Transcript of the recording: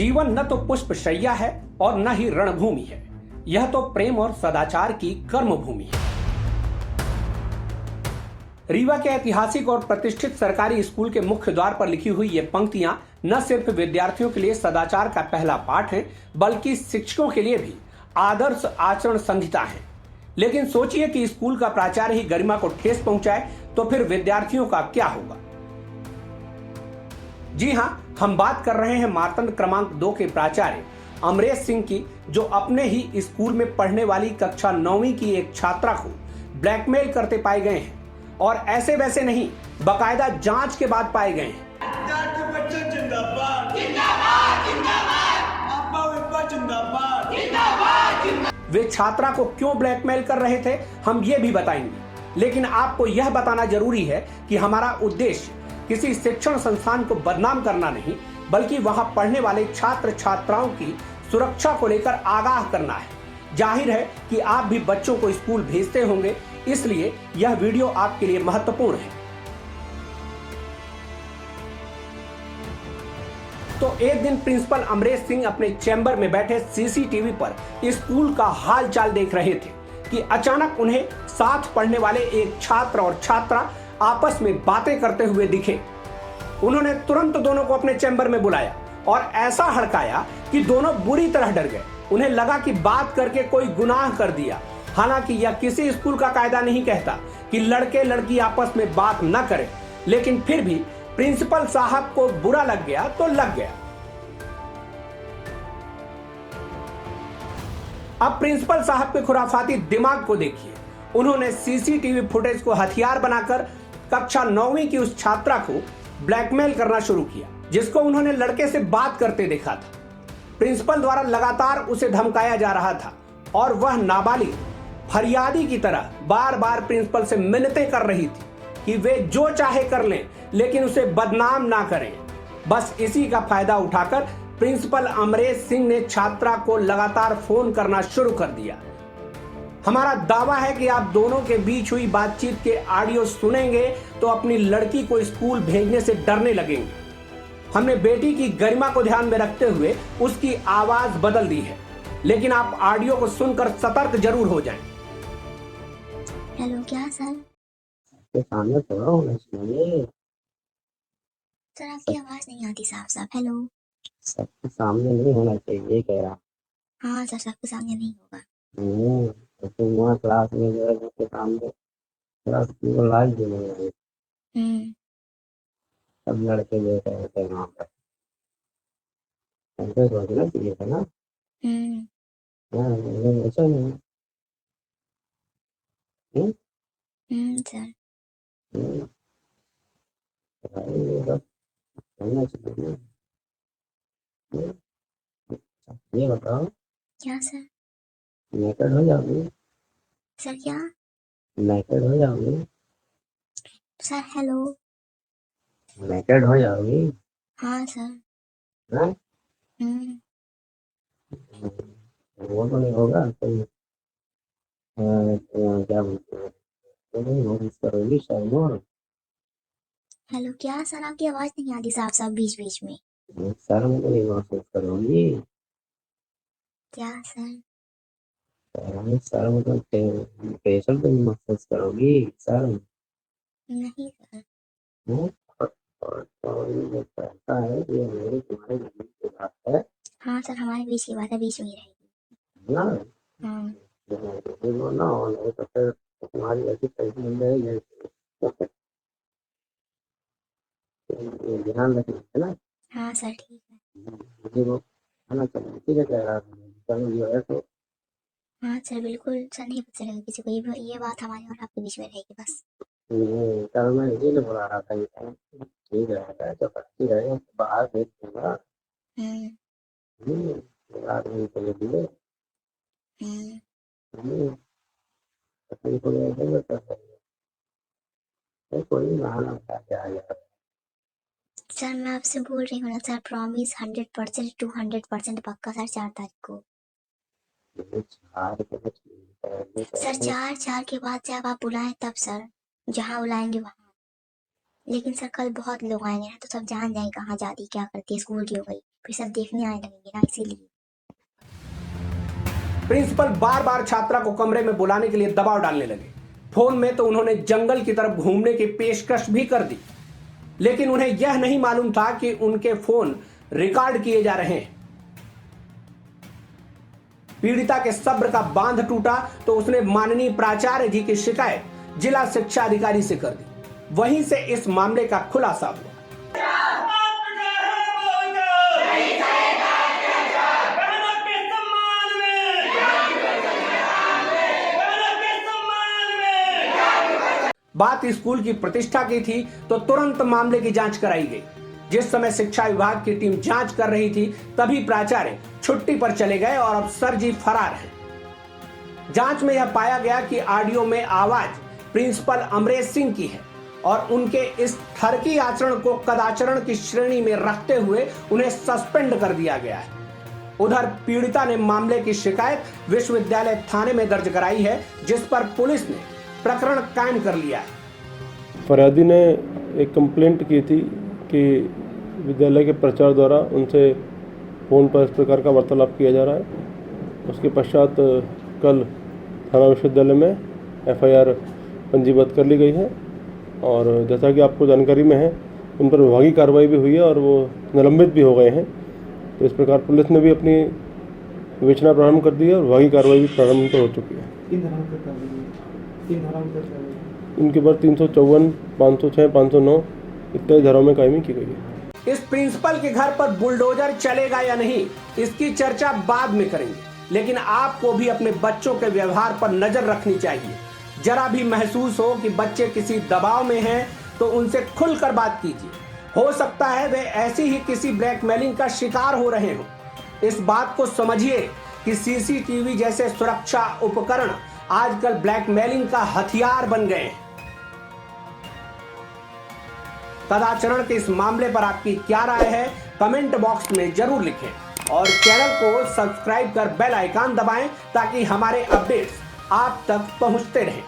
जीवन न तो पुष्प शैया है और न ही रणभूमि है, यह तो प्रेम और सदाचार की कर्मभूमि है। रीवा के ऐतिहासिक और प्रतिष्ठित सरकारी स्कूल के मुख्य द्वार पर लिखी हुई ये पंक्तियां न सिर्फ विद्यार्थियों के लिए सदाचार का पहला पाठ है, बल्कि शिक्षकों के लिए भी आदर्श आचरण संहिता है। लेकिन सोचिए कि स्कूल का प्राचार्य ही गरिमा को ठेस पहुंचाए तो फिर विद्यार्थियों का क्या होगा। जी हां, हम बात कर रहे हैं मार्तंड क्रमांक 2 के प्राचार्य अमरेश सिंह की, जो अपने ही स्कूल में पढ़ने वाली कक्षा 9वीं की एक छात्रा को ब्लैकमेल करते पाए गए हैं, और ऐसे वैसे नहीं, बकायदा जांच के बाद पाए गए हैं। वे छात्रा को क्यों ब्लैकमेल कर रहे थे, हम ये भी बताएंगे। लेकिन आपको यह बताना जरूरी है कि हमारा उद्देश्य किसी शिक्षण संस्थान को बदनाम करना नहीं, बल्कि वहां पढ़ने वाले छात्र छात्राओं की सुरक्षा को लेकर आगाह करना है। जाहिर है कि आप भी बच्चों को स्कूल भेजते होंगे, इसलिए यह वीडियो आपके लिए महत्वपूर्ण है। तो एक दिन प्रिंसिपल अमरेश सिंह अपने चैम्बर में बैठे सीसीटीवी पर स्कूल का हाल चाल देख रहे थे कि अचानक उन्हें साथ पढ़ने वाले एक छात्र और छात्रा आपस में बातें करते हुए दिखे। उन्होंने तुरंत दोनों को अपने चैम्बर में बुलाया और ऐसा हड़काया कि दोनों बुरी तरह डर गए। उन्हें लगा कि बात करके कोई गुनाह कर दिया। हालांकि यह किसी स्कूल का कायदा नहीं कहता कि लड़के लड़की आपस में बात न करें, लेकिन फिर भी प्रिंसिपल साहब को बुरा लग गया तो लग गया। अब प्रिंसिपल साहब के खुराफाती दिमाग को देखिए। उन्होंने सीसीटीवी फुटेज को हथियार बनाकर कक्षा 9वीं की उस छात्रा को ब्लैकमेल करना शुरू किया, जिसको उन्होंने लड़के से बात करते देखा था। प्रिंसिपल द्वारा लगातार उसे धमकाया जा रहा था और वह नाबालिग फरियादी की तरह बार बार प्रिंसिपल से मिन्नतें कर रही थी कि वे जो चाहे कर लें, लेकिन उसे बदनाम ना करें। बस इसी का फायदा उठाकर प्रिंसिपल अमरेश सिंह ने छात्रा को लगातार फोन करना शुरू कर दिया। हमारा दावा है कि आप दोनों के बीच हुई बातचीत के ऑडियो सुनेंगे तो अपनी लड़की को स्कूल भेजने से डरने लगेंगे। हमने बेटी की गरिमा को ध्यान में रखते हुए उसकी आवाज बदल दी है, लेकिन आप ऑडियो को सुनकर सतर्क जरूर हो जाएं। हेलो, क्या सर? आपके सामने थोड़ा होना चाहिए। सर आपकी आवाज नहीं आती साफ साफ। हेलो। सबके सामने नहीं होना चाहिए कह रहा। हाँ सर, सबके सामने नहीं होगा। तो तुम वहाँ क्लास में जो है सबके सामने क्लास की वो लाइव देने लगे। सब लड़के देख रहे थे वहाँ पर। हमको सोचना चाहिए था ना। हाँ, लेकिन ऐसा नहीं। सर। भाई ये सब होना चाहिए ना। ये बताओ, क्या सर? नेकेड हो जाओगी? सर क्या? नेकेड हो जाओगी? Sir hello. नेकेड हो जाओगी? हाँ सर। हाँ? वो तो नहीं होगा कोई। क्या बोलते हैं, तो नहीं नोटिस करोगी शायद। और हेलो, क्या सर? आपकी आवाज नहीं आती साफ साफ बीच बीच में। शर्म को नहीं महसूस करोगी? क्या सर? शर्म तो प्रेशर तो नहीं महसूस करोगी? शर्म नहीं सर। और ये कहता है ये मेरे तुम्हारे बीच की बात है हाँ सर, हमारे बीच की बात है, बीच में ही रहेगी। ना। हाँ वो ना हो, नहीं तो फिर तुम्हारी ऐसी पैसी मिल जाएगी। ध्यान रखना है ना। हाँ सर, ठीक है। मुझे वो खाना चाहिए, ठीक है कह रहा था जो है तो। हाँ सर, बिल्कुल सर, नहीं पता चलेगा किसी को। ये बात हमारे और आपके बीच में रहेगी बस। कल मैं इसीलिए बुला रहा था, ये ठीक रहेगा तो अच्छी रहेगा, बाहर भेज दूंगा। रात में चले दिए कोई बहाना बता के आ गया। सर मैं आपसे बोल रही हूँ ना सर, प्रॉमिस 100% 200% पक्का सर, 4 तारीख को। सर 4 के बाद जब आप बुलाएं तब सर, जहाँ बुलाएंगे वहाँ। लेकिन सर कल बहुत लोग आएंगे ना, तो सब जान जाए कहाँ जाती क्या करती है, स्कूल की हो गई। फिर सब देखने आने लगेंगे ना, इसीलिए। प्रिंसिपल बार बार छात्रा को कमरे में बुलाने के लिए दबाव डालने लगे। फोन में तो उन्होंने जंगल की तरफ घूमने की पेशकश भी कर दी, लेकिन उन्हें यह नहीं मालूम था कि उनके फोन रिकॉर्ड किए जा रहे हैं। पीड़िता के सब्र का बांध टूटा तो उसने माननीय प्राचार्य जी की शिकायत जिला शिक्षा अधिकारी से कर दी। वहीं से इस मामले का खुलासा हुआ। बात स्कूल की प्रतिष्ठा की थी तो तुरंत मामले की जांच कराई गई। जिस समय शिक्षा विभाग की टीम जांच कर रही थी तभी प्राचार्य छुट्टी पर चले गए और अब सर जी फरार हैं। जांच में यह पाया गया कि ऑडियो में आवाज प्रिंसिपल अमरेश सिंह की है और उनके इस ठरकी आचरण को कदाचरण की श्रेणी में रखते हुए उन्हें सस्पेंड कर दिया गया है। उधर पीड़िता ने मामले की शिकायत विश्वविद्यालय थाने में दर्ज कराई है, जिस पर पुलिस ने प्रकरण कायम कर लिया है। फरियादी ने एक कंप्लेंट की थी कि विद्यालय के प्राचार्य द्वारा उनसे फ़ोन पर इस प्रकार का वार्तालाप किया जा रहा है। उसके पश्चात कल थाना विश्वविद्यालय में एफआईआर पंजीबद्ध कर ली गई है और जैसा कि आपको जानकारी में है उन पर विभागीय कार्रवाई भी हुई है और वो निलंबित भी हो गए हैं। तो इस प्रकार पुलिस ने भी अपनी विवेचना प्रारंभ कर दी है और विभागीय कार्रवाई भी प्रारंभ हो चुकी है। इनके ऊपर 354, 506, 509 इत्यादि धाराओं में कायमी की गई है। इस प्रिंसिपल के घर पर बुलडोजर चलेगा या नहीं, इसकी चर्चा बाद में करेंगे, लेकिन आपको भी अपने बच्चों के व्यवहार पर नजर रखनी चाहिए। जरा भी महसूस हो कि बच्चे किसी दबाव में हैं तो उनसे खुलकर बात कीजिए। हो सकता है वे ऐसी ही किसी ब्लैकमेलिंग का शिकार हो रहे हों। इस बात को समझिए कि सीसीटीवी जैसे सुरक्षा उपकरण आजकल ब्लैकमेलिंग का हथियार बन गए हैं। कदाचरण के इस मामले पर आपकी क्या राय है, कमेंट बॉक्स में जरूर लिखें और चैनल को सब्सक्राइब कर बेल आइकन दबाएं ताकि हमारे अपडेट्स आप तक पहुंचते रहें।